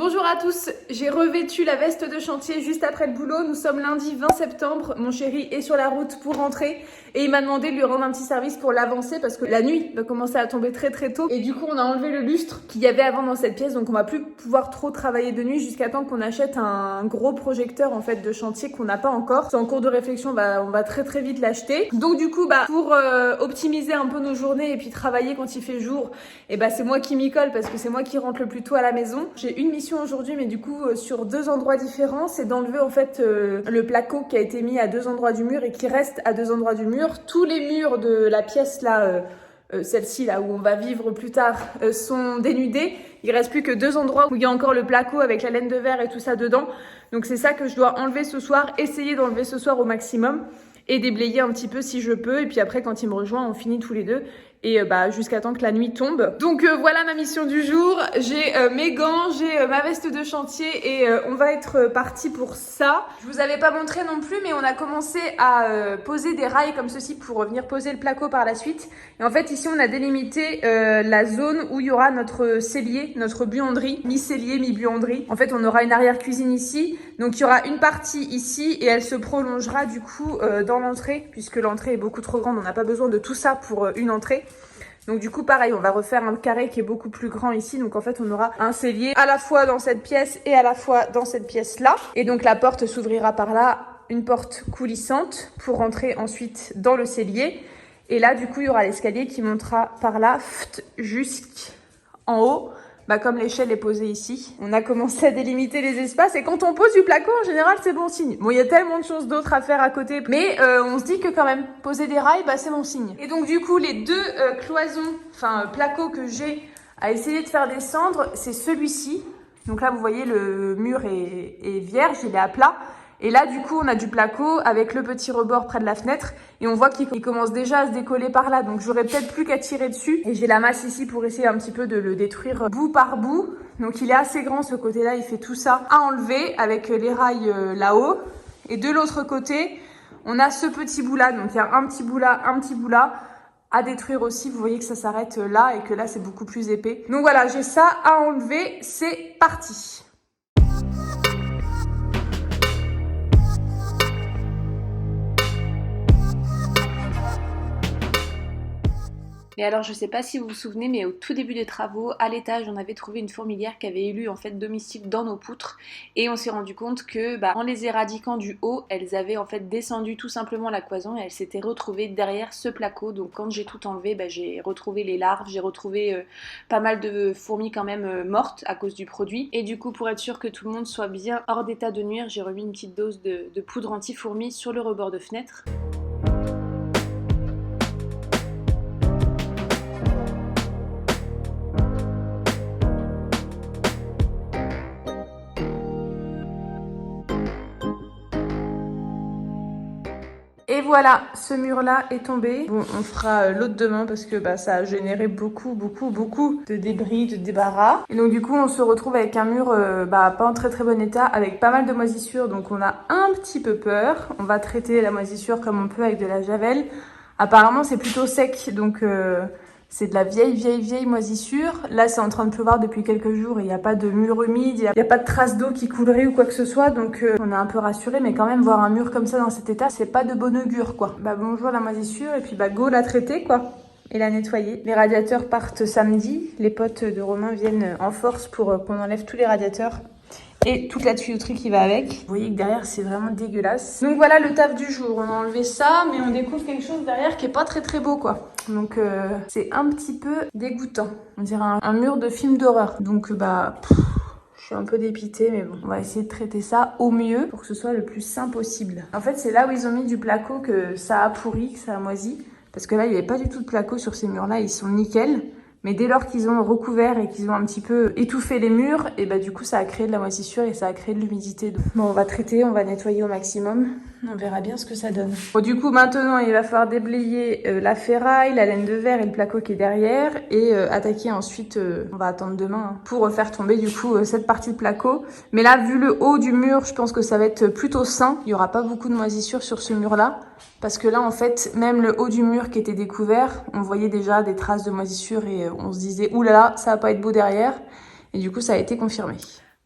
Bonjour à tous, j'ai revêtu la veste de chantier juste après le boulot. Nous sommes lundi 20 septembre, mon chéri est sur la route pour rentrer et il m'a demandé de lui rendre un petit service pour l'avancer parce que la nuit va commencer à tomber très trop et du coup on a enlevé le lustre qu'il y avait avant dans cette pièce, donc on va plus pouvoir trop travailler de nuit jusqu'à temps qu'on achète un gros projecteur en fait de chantier qu'on n'a pas encore. C'est en cours de réflexion, on va très vite l'acheter. Donc du coup pour optimiser un peu nos journées et puis travailler quand il fait jour, et c'est moi qui m'y colle parce que c'est moi qui rentre le plus tôt à la maison. J'ai une mission aujourd'hui, mais du coup sur deux endroits différents, c'est d'enlever en fait le placo qui a été mis à deux endroits du mur et qui reste à deux endroits du mur. Tous les murs de la pièce là, celle-ci là où on va vivre plus tard, sont dénudés. Il reste plus que deux endroits où il y a encore le placo avec la laine de verre et tout ça dedans. Donc c'est ça que je dois enlever ce soir, essayer d'enlever ce soir au maximum et déblayer un petit peu si je peux. Et puis après quand il me rejoint, on finit tous les deux. Et jusqu'à temps que la nuit tombe. Donc voilà ma mission du jour. J'ai mes gants, j'ai ma veste de chantier et on va être parti pour ça. Je vous avais pas montré non plus, mais on a commencé à poser des rails comme ceci pour venir poser le placo par la suite. Et en fait ici on a délimité la zone où il y aura notre cellier, notre buanderie, mi-cellier, mi-buanderie. En fait on aura une arrière-cuisine ici. Donc il y aura une partie ici et elle se prolongera du coup dans l'entrée, puisque l'entrée est beaucoup trop grande. On n'a pas besoin de tout ça pour une entrée. Donc du coup pareil, on va refaire un carré qui est beaucoup plus grand ici. Donc en fait on aura un cellier à la fois dans cette pièce et à la fois dans cette pièce là. Et donc la porte s'ouvrira par là, une porte coulissante pour rentrer ensuite dans le cellier. Et là du coup il y aura l'escalier qui montera par là jusqu'en haut. Comme l'échelle est posée ici, on a commencé à délimiter les espaces et quand on pose du placo, en général, c'est bon signe. Bon, il y a tellement de choses d'autres à faire à côté, mais on se dit que quand même, poser des rails, c'est bon signe. Et donc du coup, les deux cloisons, placos que j'ai à essayer de faire descendre, c'est celui-ci. Donc là, vous voyez, le mur est vierge, il est à plat. Et là, du coup, on a du placo avec le petit rebord près de la fenêtre. Et on voit qu'il commence déjà à se décoller par là. Donc, j'aurais peut-être plus qu'à tirer dessus. Et j'ai la masse ici pour essayer un petit peu de le détruire bout par bout. Donc, il est assez grand, ce côté-là. Il fait tout ça à enlever avec les rails là-haut. Et de l'autre côté, on a ce petit bout-là. Donc, il y a un petit bout là, un petit bout là à détruire aussi. Vous voyez que ça s'arrête là et que là, c'est beaucoup plus épais. Donc, voilà, j'ai ça à enlever. C'est parti. Et alors, je sais pas si vous vous souvenez, mais au tout début des travaux, à l'étage, on avait trouvé une fourmilière qui avait élu en fait domicile dans nos poutres. Et on s'est rendu compte que, en les éradiquant du haut, elles avaient en fait descendu tout simplement la cloison et elles s'étaient retrouvées derrière ce placo. Donc quand j'ai tout enlevé, j'ai retrouvé les larves, j'ai retrouvé pas mal de fourmis quand même mortes à cause du produit. Et du coup, pour être sûr que tout le monde soit bien hors d'état de nuire, j'ai remis une petite dose de poudre anti-fourmis sur le rebord de fenêtre. Et voilà, ce mur-là est tombé. Bon, on fera l'autre demain parce que ça a généré beaucoup de débris, de débarras. Et donc du coup, on se retrouve avec un mur pas en très bon état, avec pas mal de moisissures. Donc on a un petit peu peur. On va traiter la moisissure comme on peut avec de la javel. Apparemment, c'est plutôt sec, donc c'est de la vieille moisissure. Là, c'est en train de pleuvoir depuis quelques jours et il n'y a pas de mur humide, il n'y a pas de traces d'eau qui coulerait ou quoi que ce soit. Donc, on est un peu rassuré, mais quand même, voir un mur comme ça dans cet état, c'est pas de bon augure, quoi. Bonjour la moisissure et puis go la traiter, quoi. Et la nettoyer. Les radiateurs partent samedi. Les potes de Romain viennent en force pour qu'on enlève tous les radiateurs et toute la tuyauterie qui va avec. Vous voyez que derrière, c'est vraiment dégueulasse. Donc voilà le taf du jour. On a enlevé ça, mais on découvre quelque chose derrière qui est pas très beau, quoi. Donc c'est un petit peu dégoûtant. On dirait un mur de film d'horreur. Donc je suis un peu dépitée, mais bon, on va essayer de traiter ça au mieux pour que ce soit le plus sain possible. En fait, c'est là où ils ont mis du placo que ça a pourri, que ça a moisi. Parce que là, il n'y avait pas du tout de placo sur ces murs-là, ils sont nickel. Mais dès lors qu'ils ont recouvert et qu'ils ont un petit peu étouffé les murs, et du coup ça a créé de la moisissure et ça a créé de l'humidité. Bon, on va traiter, on va nettoyer au maximum. On verra bien ce que ça donne. Bon, du coup maintenant il va falloir déblayer la ferraille, la laine de verre et le placo qui est derrière et attaquer ensuite, on va attendre demain pour faire tomber du coup cette partie de placo. Mais là vu le haut du mur, je pense que ça va être plutôt sain. Il y aura pas beaucoup de moisissure sur ce mur là. Parce que là, en fait, même le haut du mur qui était découvert, on voyait déjà des traces de moisissure et on se disait « Ouh là là, ça va pas être beau derrière ». Et du coup, ça a été confirmé.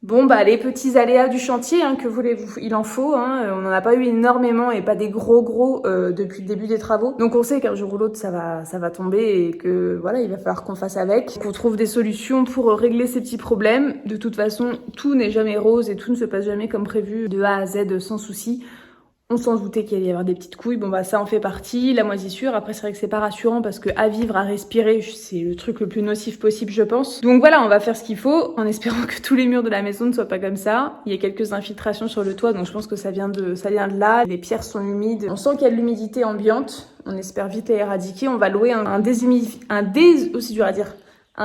Bon bah les petits aléas du chantier, hein, que voulez-vous, il en faut, hein. On n'en a pas eu énormément et pas des gros depuis le début des travaux. Donc on sait qu'un jour ou l'autre ça va tomber et que voilà, il va falloir qu'on fasse avec, qu'on trouve des solutions pour régler ces petits problèmes. De toute façon, tout n'est jamais rose et tout ne se passe jamais comme prévu de A à Z sans souci. On s'en doutait qu'il allait y avoir des petites couilles, bon bah ça en fait partie, la moisissure, après c'est vrai que c'est pas rassurant parce que à vivre, à respirer, c'est le truc le plus nocif possible je pense. Donc voilà, on va faire ce qu'il faut, en espérant que tous les murs de la maison ne soient pas comme ça. Il y a quelques infiltrations sur le toit, donc je pense que ça vient de là, les pierres sont humides, on sent qu'il y a de l'humidité ambiante, on espère vite les éradiquer, on va louer un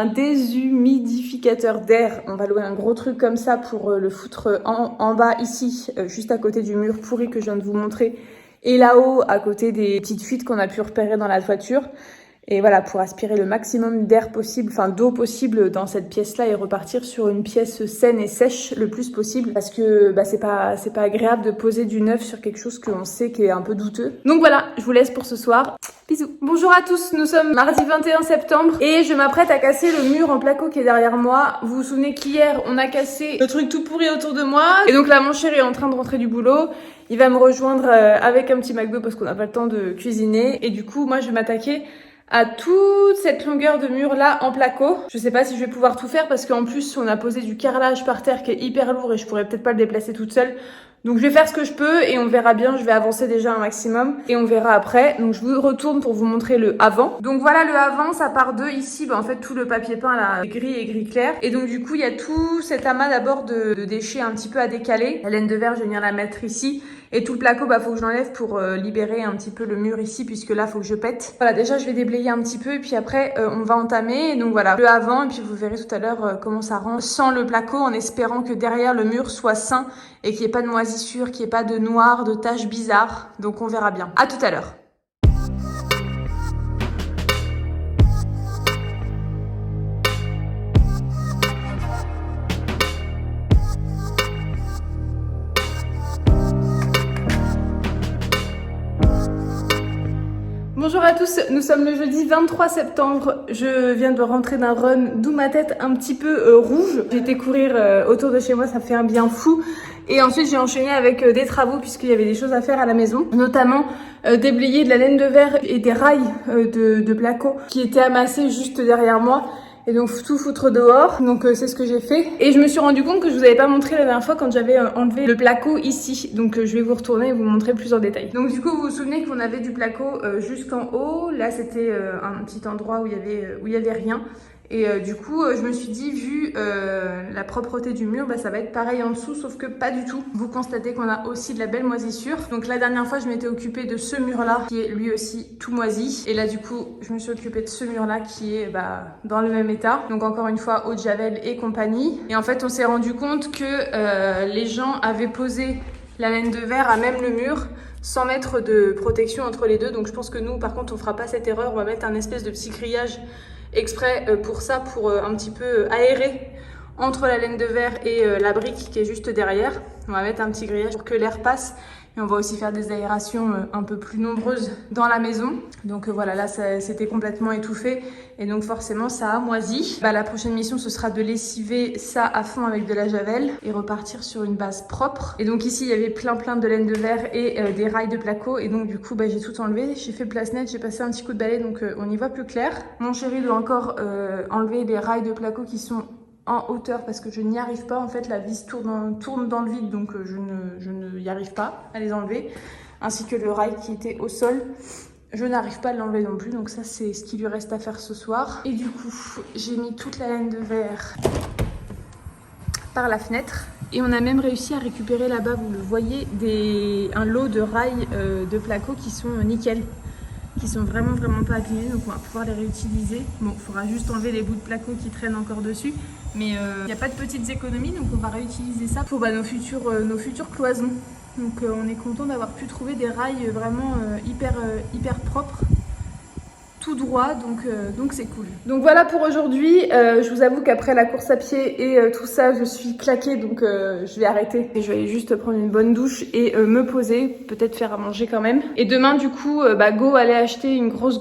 déshumidificateur d'air. On va louer un gros truc comme ça pour le foutre en bas ici, juste à côté du mur pourri que je viens de vous montrer. Et là-haut, à côté des petites fuites qu'on a pu repérer dans la toiture. Et voilà, pour aspirer le maximum d'air possible, enfin d'eau possible dans cette pièce-là et repartir sur une pièce saine et sèche le plus possible. Parce que bah, c'est pas agréable de poser du neuf sur quelque chose qu'on sait qui est un peu douteux. Donc voilà, je vous laisse pour ce soir. Bisous. Bonjour à tous, nous sommes mardi 21 septembre et je m'apprête à casser le mur en placo qui est derrière moi. Vous vous souvenez qu'hier, on a cassé le truc tout pourri autour de moi. Et donc là, mon chéri est en train de rentrer du boulot. Il va me rejoindre avec un petit McDo parce qu'on n'a pas le temps de cuisiner. Et du coup, moi, je vais m'attaquer à toute cette longueur de mur là en placo. Je sais pas si je vais pouvoir tout faire parce qu'en plus on a posé du carrelage par terre qui est hyper lourd et je pourrais peut-être pas le déplacer toute seule. Donc je vais faire ce que je peux et on verra bien, je vais avancer déjà un maximum et on verra après. Donc je vous retourne pour vous montrer le avant. Donc voilà le avant, ça part de ici, bah en fait tout le papier peint là, gris et gris clair. Et donc du coup il y a tout cet amas d'abord de déchets un petit peu à décaler. La laine de verre, je vais venir la mettre ici. Et tout le placo, bah faut que je l'enlève pour libérer un petit peu le mur ici puisque là faut que je pète. Voilà, déjà je vais déblayer un petit peu et puis après on va entamer. Et donc voilà, le avant et puis vous verrez tout à l'heure comment ça rend sans le placo en espérant que derrière le mur soit sain et qu'il n'y ait pas de moisissure, qu'il n'y ait pas de noir, de taches bizarres. Donc on verra bien. À tout à l'heure. Bonjour à tous, nous sommes le jeudi 23 septembre. Je viens de rentrer d'un run, d'où ma tête un petit peu rouge. J'ai été courir autour de chez moi, ça fait un bien fou. Et ensuite j'ai enchaîné avec des travaux puisqu'il y avait des choses à faire à la maison. Notamment déblayer de la laine de verre et des rails de placo qui étaient amassés juste derrière moi. Et donc tout foutre dehors, donc c'est ce que j'ai fait. Et je me suis rendu compte que je vous avais pas montré la dernière fois quand j'avais enlevé le placo ici. Donc je vais vous retourner et vous montrer plus en détail. Donc du coup vous vous souvenez qu'on avait du placo jusqu'en haut. Là c'était un petit endroit où il y avait rien. Et du coup, je me suis dit, vu la propreté du mur, bah, ça va être pareil en dessous, sauf que pas du tout. Vous constatez qu'on a aussi de la belle moisissure. Donc la dernière fois, je m'étais occupée de ce mur-là, qui est lui aussi tout moisi. Et là, du coup, je me suis occupée de ce mur-là, qui est dans le même état. Donc encore une fois, eau de javel et compagnie. Et en fait, on s'est rendu compte que les gens avaient posé la laine de verre à même le mur, sans mettre de protection entre les deux. Donc je pense que nous, par contre, on fera pas cette erreur. On va mettre un espèce de petit grillage exprès pour ça, pour un petit peu aérer entre la laine de verre et la brique qui est juste derrière. On va mettre un petit grillage pour que l'air passe et on va aussi faire des aérations un peu plus nombreuses dans la maison. Donc voilà, là c'était complètement étouffé et donc forcément ça a moisi. La prochaine mission ce sera de lessiver ça à fond avec de la javel et repartir sur une base propre. Et donc ici il y avait plein de laine de verre et des rails de placo et donc du coup j'ai tout enlevé, j'ai fait place nette, j'ai passé un petit coup de balai donc on y voit plus clair. Mon chéri doit encore enlever les rails de placo qui sont en hauteur parce que je n'y arrive pas. En fait la vis tourne dans le vide donc je n'y arrive pas à les enlever, ainsi que le rail qui était au sol, je n'arrive pas à l'enlever non plus. Donc ça c'est ce qui lui reste à faire ce soir. Et du coup j'ai mis toute la laine de verre par la fenêtre et on a même réussi à récupérer là-bas, vous le voyez, un lot de rails de placo qui sont nickel, qui sont vraiment pas abîmés, donc on va pouvoir les réutiliser. Bon, il faudra juste enlever les bouts de placo qui traînent encore dessus, mais il n'y a pas de petites économies, donc on va réutiliser ça pour nos futures cloisons. Donc on est content d'avoir pu trouver des rails vraiment hyper propres. tout droit, donc c'est cool. Donc voilà pour aujourd'hui. Je vous avoue qu'après la course à pied et tout ça, je suis claquée, donc je vais arrêter. Et je vais aller juste prendre une bonne douche et me poser, peut-être faire à manger quand même. Et demain du coup, go aller acheter une grosse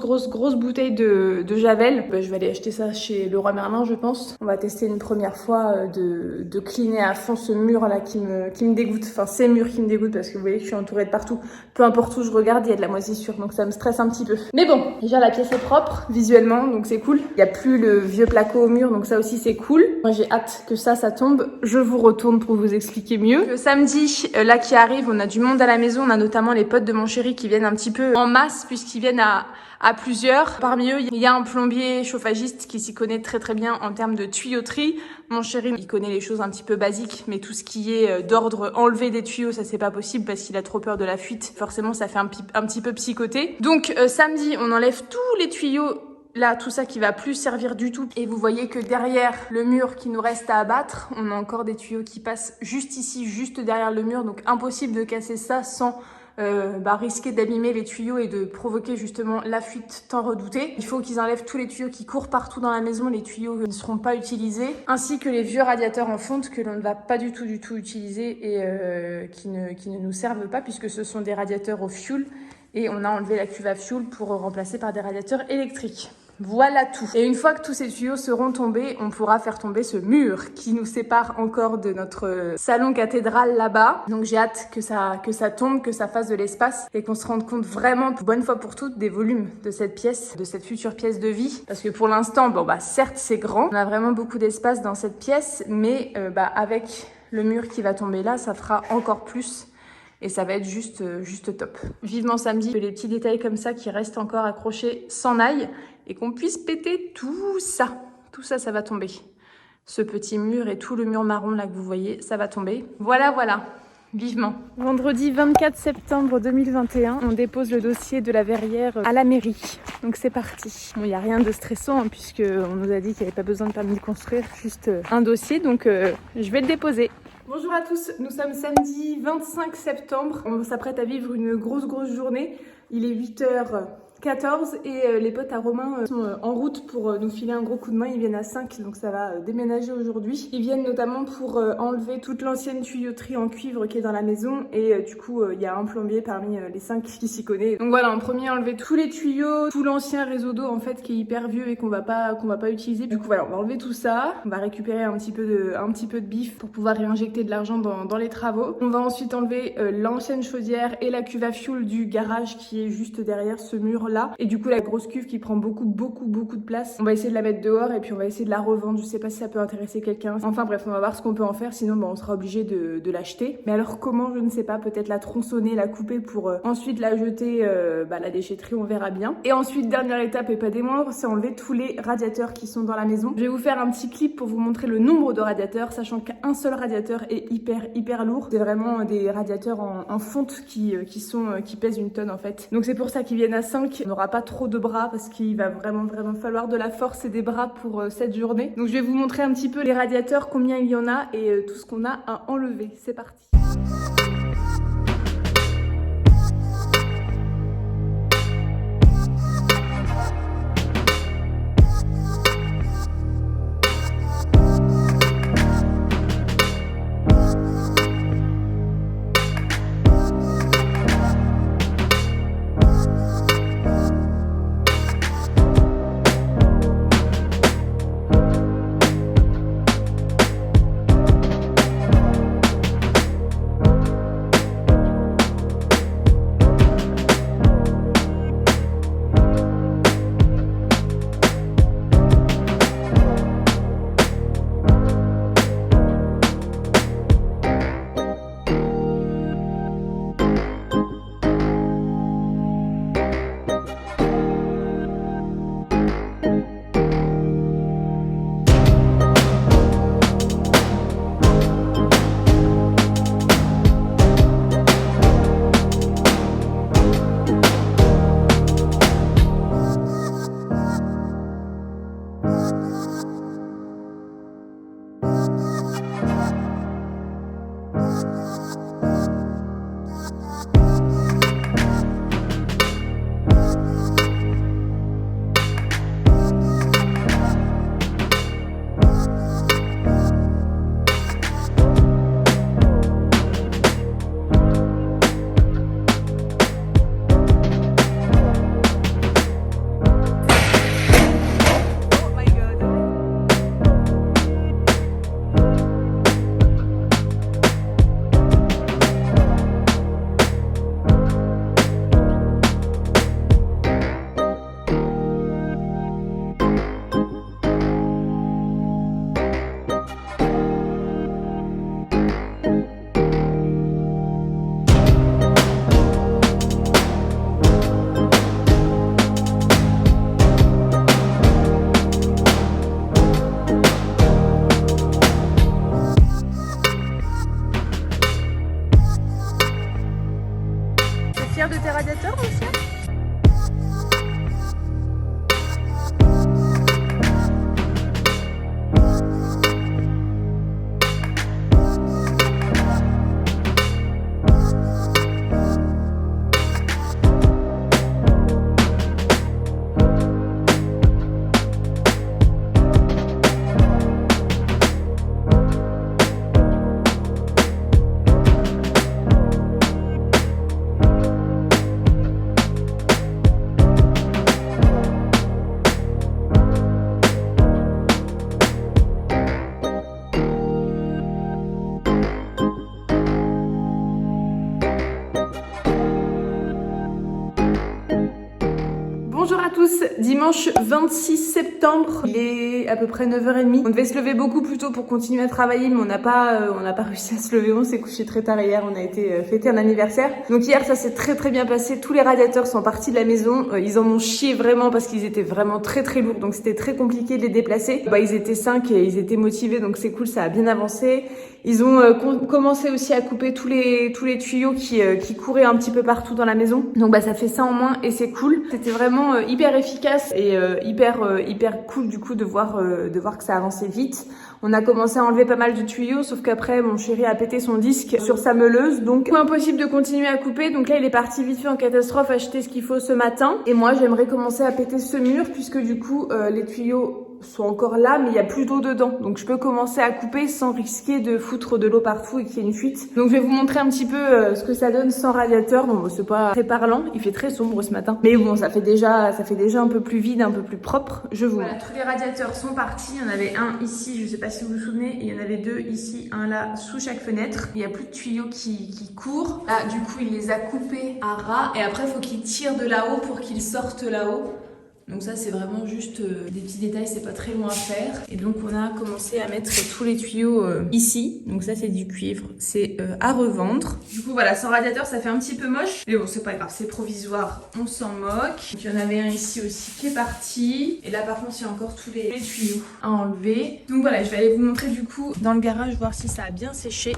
bouteille de Javel. Je vais aller acheter ça chez Leroy Merlin, je pense. On va tester une première fois de cleaner à fond ce mur là qui me dégoûte. Enfin ces murs qui me dégoûtent parce que vous voyez que je suis entourée de partout. Peu importe où je regarde, il y a de la moisissure, donc ça me stresse un petit peu. Mais bon, déjà la pièce est propre visuellement, donc c'est cool. Il n'y a plus le vieux placo au mur, donc ça aussi c'est cool. Moi j'ai hâte que ça tombe. Je vous retourne pour vous expliquer mieux. Le samedi, là qui arrive, on a du monde à la maison. On a notamment les potes de mon chéri qui viennent un petit peu en masse puisqu'ils viennent à plusieurs. Parmi eux, il y a un plombier chauffagiste qui s'y connaît très bien en termes de tuyauterie. Mon chéri, il connaît les choses un petit peu basiques, mais tout ce qui est d'ordre enlever des tuyaux, ça c'est pas possible parce qu'il a trop peur de la fuite. Forcément, ça fait un petit peu psychoter. Donc samedi, on enlève tous les tuyaux. Là, tout ça qui va plus servir du tout. Et vous voyez que derrière le mur qui nous reste à abattre, on a encore des tuyaux qui passent juste ici, juste derrière le mur. Donc impossible de casser ça sans risquer d'abîmer les tuyaux et de provoquer justement la fuite tant redoutée. Il faut qu'ils enlèvent tous les tuyaux qui courent partout dans la maison, les tuyaux qui ne seront pas utilisés, ainsi que les vieux radiateurs en fonte que l'on ne va pas du tout utiliser et qui ne nous servent pas puisque ce sont des radiateurs au fioul et on a enlevé la cuve à fioul pour remplacer par des radiateurs électriques. Voilà tout. Et une fois que tous ces tuyaux seront tombés, on pourra faire tomber ce mur qui nous sépare encore de notre salon cathédrale là-bas. Donc j'ai hâte que ça tombe, que ça fasse de l'espace et qu'on se rende compte vraiment, bonne fois pour toutes, des volumes de cette pièce, de cette future pièce de vie. Parce que pour l'instant, certes c'est grand, on a vraiment beaucoup d'espace dans cette pièce, mais avec le mur qui va tomber là, ça fera encore plus. Et ça va être juste top. Vivement samedi, que les petits détails comme ça qui restent encore accrochés s'en aillent et qu'on puisse péter tout ça. Tout ça, ça va tomber. Ce petit mur et tout le mur marron là que vous voyez, ça va tomber. Voilà. Vivement. Vendredi 24 septembre 2021, on dépose le dossier de la verrière à la mairie. Donc c'est parti. Bon, il n'y a rien de stressant puisqu'on nous a dit qu'il n'y avait pas besoin de permis de construire, juste un dossier. Donc je vais le déposer. Bonjour à tous, nous sommes samedi 25 septembre. On s'apprête à vivre une grosse journée. Il est 8h14 et les potes à Romain sont en route pour nous filer un gros coup de main. Ils viennent à 5, donc ça va déménager aujourd'hui. Ils viennent notamment pour enlever toute l'ancienne tuyauterie en cuivre qui est dans la maison et du coup il y a un plombier parmi les 5 qui s'y connaît. Donc voilà, en premier enlever tous les tuyaux, tout l'ancien réseau d'eau en fait qui est hyper vieux et qu'on va pas utiliser. Du coup voilà, on va enlever tout ça. On va récupérer un petit peu de bif pour pouvoir réinjecter de l'argent dans les travaux. On va ensuite enlever l'ancienne chaudière et la cuve à fioul du garage qui est juste derrière ce mur là. Et du coup la grosse cuve qui prend beaucoup de place. On va essayer de la mettre dehors et puis on va essayer de la revendre. Je sais pas si ça peut intéresser quelqu'un. Enfin bref, on va voir ce qu'on peut en faire. Sinon on sera obligé de l'acheter. Mais alors comment, je ne sais pas. Peut-être la tronçonner, la couper pour ensuite la jeter la déchetterie, on verra bien. Et ensuite dernière étape et pas des moindres, c'est enlever tous les radiateurs qui sont dans la maison. Je vais vous faire un petit clip pour vous montrer le nombre de radiateurs, sachant qu'un seul radiateur est hyper lourd. C'est vraiment des radiateurs en fonte qui pèsent une tonne en fait. Donc c'est pour ça qu'ils viennent à 5. On n'aura pas trop de bras parce qu'il va vraiment falloir de la force et des bras pour cette journée. Donc je vais vous montrer un petit peu les radiateurs, combien il y en a et tout ce qu'on a à enlever. C'est parti. radiateur, monsieur? Bonjour à tous, dimanche 26 septembre, il est à peu près 9h30. On devait se lever beaucoup plus tôt pour continuer à travailler, mais on n'a pas réussi à se lever, on s'est couché très tard hier, on a été fêter un anniversaire. Donc hier ça s'est très bien passé, tous les radiateurs sont partis de la maison, ils en ont chié vraiment parce qu'ils étaient vraiment très lourds, donc c'était très compliqué de les déplacer. Ils étaient 5 et ils étaient motivés, donc c'est cool, ça a bien avancé. Ils ont commencé aussi à couper tous les tuyaux qui couraient un petit peu partout dans la maison. Donc ça fait ça en moins et c'est cool. C'était vraiment hyper efficace et hyper cool du coup de voir que ça avançait vite. On a commencé à enlever pas mal de tuyaux, sauf qu'après mon chéri a pété son disque sur sa meuleuse, donc impossible de continuer à couper. Donc là il est parti vite fait en catastrophe acheter ce qu'il faut ce matin. Et moi j'aimerais commencer à péter ce mur puisque du coup les tuyaux sont encore là mais il y a plus d'eau dedans, donc je peux commencer à couper sans risquer de foutre de l'eau partout et qu'il y ait une fuite. Donc je vais vous montrer un petit peu ce que ça donne sans radiateur. Bon c'est pas très parlant, il fait très sombre ce matin, mais bon ça fait déjà un peu plus vide, un peu plus propre. Je vous montre. Tous les radiateurs sont partis, il y en avait un ici, je sais pas si vous vous souvenez, et il y en avait deux ici, un là sous chaque fenêtre. Il y a plus de tuyaux qui courent. Là du coup il les a coupés à ras et après il faut qu'ils tirent de là-haut pour qu'ils sortent là-haut. Donc ça c'est vraiment juste des petits détails, c'est pas très loin à faire. Et donc on a commencé à mettre tous les tuyaux ici. Donc ça c'est du cuivre, c'est à revendre. Du coup voilà, sans radiateur ça fait un petit peu moche. Mais bon c'est pas grave, c'est provisoire, on s'en moque. Donc il y en avait un ici aussi qui est parti. Et là par contre il y a encore tous les tuyaux à enlever. Donc voilà, je vais aller vous montrer du coup dans le garage, voir si ça a bien séché.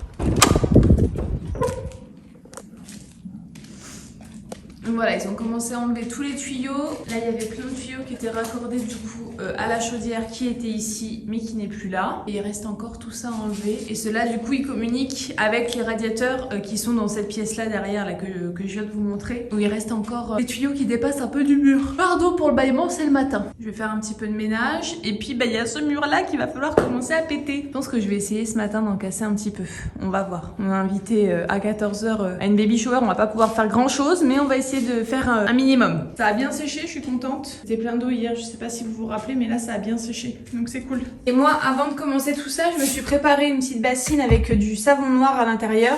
Donc voilà, ils ont commencé à enlever tous les tuyaux. Là, il y avait plein de tuyaux qui étaient raccordés du coup à la chaudière qui était ici, mais qui n'est plus là. Et il reste encore tout ça à enlever. Et ceux-là, du coup, ils communiquent avec les radiateurs qui sont dans cette pièce-là derrière, là que je viens de vous montrer. Donc il reste encore des tuyaux qui dépassent un peu du mur. Pardon pour le bâillement, c'est le matin. Je vais faire un petit peu de ménage. Et puis, il y a ce mur-là qu'il va falloir commencer à péter. Je pense que je vais essayer ce matin d'en casser un petit peu. On va voir. On a invité à 14h à une baby shower. On va pas pouvoir faire grand-chose, mais on va essayer de faire un minimum. Ça a bien séché, je suis contente. C'était plein d'eau hier, je sais pas si vous vous rappelez, mais là ça a bien séché, donc c'est cool. Et moi, avant de commencer tout ça, je me suis préparé une petite bassine avec du savon noir à l'intérieur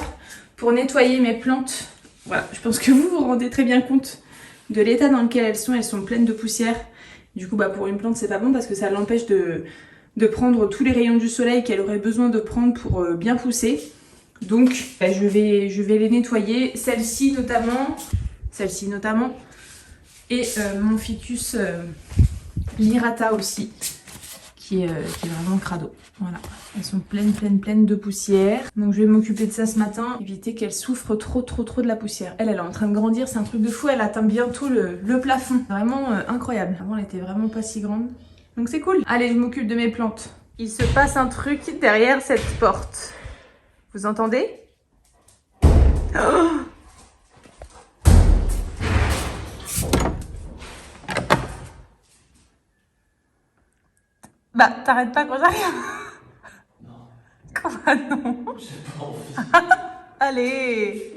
pour nettoyer mes plantes. Voilà, je pense que vous vous rendez très bien compte de l'état dans lequel elles sont pleines de poussière. Du coup, pour une plante, c'est pas bon parce que ça l'empêche de prendre tous les rayons du soleil qu'elle aurait besoin de prendre pour bien pousser. Donc, je vais les nettoyer, celle-ci notamment, et mon ficus lirata aussi, qui est vraiment crado. Voilà, elles sont pleines de poussière. Donc je vais m'occuper de ça ce matin, éviter qu'elle souffre trop de la poussière. Elle est en train de grandir, c'est un truc de fou, elle atteint bientôt le plafond. Vraiment incroyable. Avant elle était vraiment pas si grande. Donc c'est cool. Allez, je m'occupe de mes plantes. Il se passe un truc derrière cette porte. Vous entendez ? Oh! T'arrêtes pas quand j'arrive. Non. Comment non? J'ai pas envie. Allez.